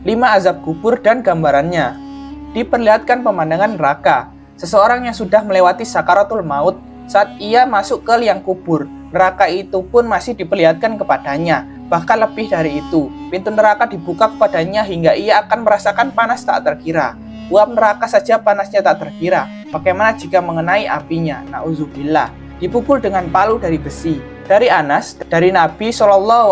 5 azab kubur dan gambarannya. Diperlihatkan pemandangan neraka. Seseorang yang sudah melewati sakaratul maut, saat ia masuk ke liang kubur, neraka itu pun masih diperlihatkan kepadanya. Bahkan lebih dari itu, pintu neraka dibuka kepadanya hingga ia akan merasakan panas tak terkira. Uap neraka saja panasnya tak terkira, bagaimana jika mengenai apinya? Nauzubillah. Dipukul dengan palu dari besi. Dari Anas, dari Nabi SAW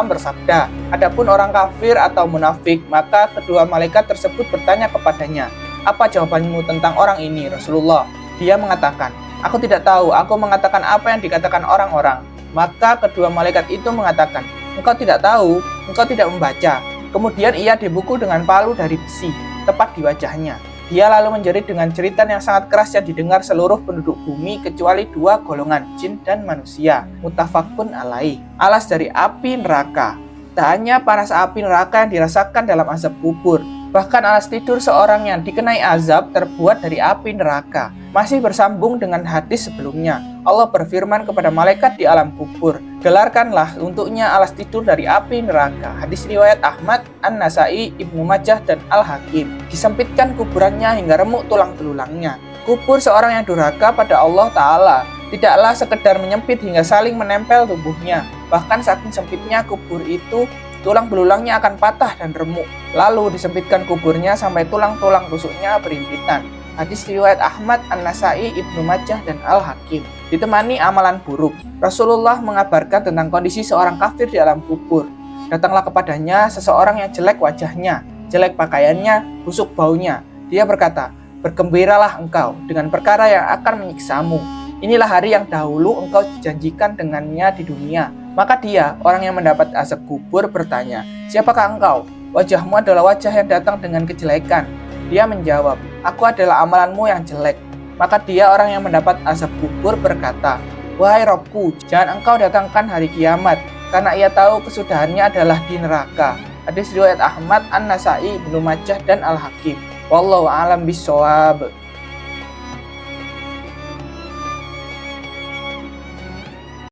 bersabda, adapun orang kafir atau munafik, maka kedua malaikat tersebut bertanya kepadanya, apa jawabanmu tentang orang ini, Rasulullah? Dia mengatakan, aku tidak tahu, aku mengatakan apa yang dikatakan orang-orang. Maka kedua malaikat itu mengatakan, engkau tidak tahu, engkau tidak membaca. Kemudian ia dipukul dengan palu dari besi, tepat di wajahnya. Dia lalu menjerit dengan jeritan yang sangat keras yang didengar seluruh penduduk bumi kecuali 2 golongan, jin dan manusia. Muttafaqun alaih. Alas dari api neraka. Tak hanya panas api neraka yang dirasakan dalam azab kubur, bahkan alas tidur seorang yang dikenai azab terbuat dari api neraka. Masih bersambung dengan hadis sebelumnya, Allah berfirman kepada malaikat di alam kubur, gelarkanlah untuknya alas tidur dari api neraka. Hadis riwayat Ahmad, An-Nasai, Ibnu Majah, dan Al-Hakim. Disempitkan kuburannya hingga remuk tulang belulangnya. Kubur seorang yang durhaka pada Allah Ta'ala tidaklah sekedar menyempit hingga saling menempel tubuhnya. Bahkan saking sempitnya kubur itu, tulang belulangnya akan patah dan remuk. Lalu disempitkan kuburnya sampai tulang-tulang rusuknya berimpitan. Hadis riwayat Ahmad, An-Nasai, Ibnu Majah, dan Al-Hakim. Ditemani amalan buruk, Rasulullah mengabarkan tentang kondisi seorang kafir di alam kubur. Datanglah kepadanya seseorang yang jelek wajahnya, jelek pakaiannya, busuk baunya. Dia berkata, bergembiralah engkau dengan perkara yang akan menyiksamu. Inilah hari yang dahulu engkau dijanjikan dengannya di dunia. Maka dia, orang yang mendapat azab kubur, bertanya, siapakah engkau? Wajahmu adalah wajah yang datang dengan kejelekan. Dia menjawab, aku adalah amalanmu yang jelek. Maka dia, orang yang mendapat azab kubur, berkata, wahai Robku, jangan engkau datangkan hari kiamat, karena ia tahu kesudahannya adalah di neraka. Hadis riwayat Ahmad, An-Nasai, Ibnu Majah, dan Al-Hakim. Wallahu a'lam bishawab.